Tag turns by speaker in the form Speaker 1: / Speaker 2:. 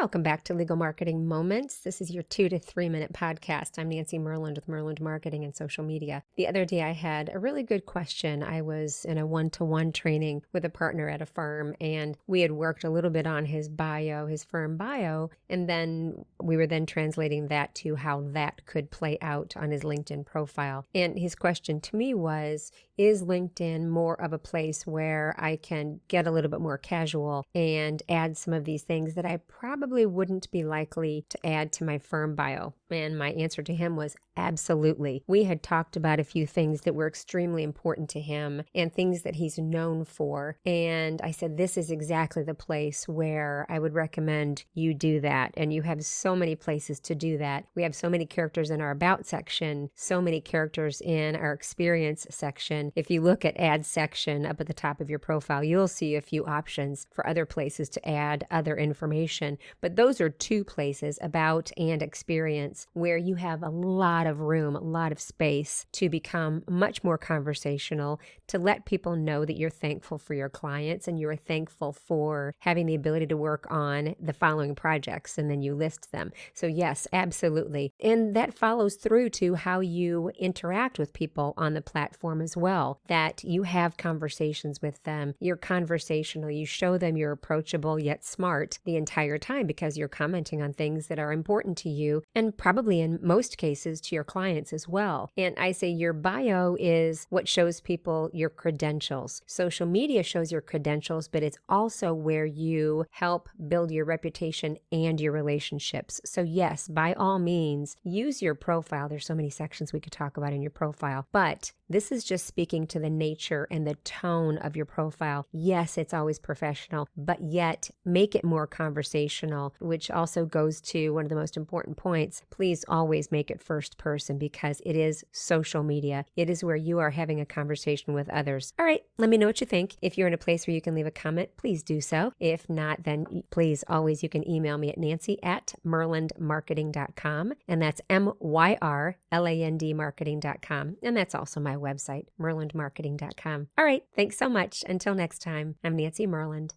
Speaker 1: Welcome back to Legal Marketing Moments. This is your 2 to 3 minute podcast. I'm Nancy Myrland with Myrland Marketing and Social Media. The other day I had a really good question. I was in a one-to-one training with a partner at a firm, and we had worked a little bit on his bio, his firm bio, and then we were then translating that to how that could play out on his LinkedIn profile. And his question to me was, is LinkedIn more of a place where I can get a little bit more casual and add some of these things that I probably wouldn't be likely to add to my firm bio? And my answer to him was absolutely. We had talked about a few things that were extremely important to him and things that he's known for. And I said, this is exactly the place where I would recommend you do that. And you have so many places to do that. We have so many characters in our about section, so many characters in our experience section. If you look at add section up at the top of your profile, you'll see a few options for other places to add other information. But those are two places, about and experience, where you have a lot of room, a lot of space to become much more conversational, to let people know that you're thankful for your clients and you're thankful for having the ability to work on the following projects, and then you list them. So yes, absolutely. And that follows through to how you interact with people on the platform as well, that you have conversations with them. You're conversational. You show them you're approachable yet smart the entire time because you're commenting on things that are important to you and probably in most cases to your clients as well. And I say your bio is what shows people your credentials. Social media shows your credentials, but it's also where you help build your reputation and your relationships. So yes, by all means, use your profile. There's so many sections we could talk about in your profile, but this is just speaking to the nature and the tone of your profile. Yes, it's always professional, but yet make it more conversational, which also goes to one of the most important points. Please always make it first person because it is social media. It is where you are having a conversation with others. All right, let me know what you think. If you're in a place where you can leave a comment, please do so. If not, then please always you can email me at nancy@myrlandmarketing.com, and that's MYRLAND marketing.com, and that's also my website, myrlandmarketing.com. All right, thanks so much. Until next time, I'm Nancy Myrland.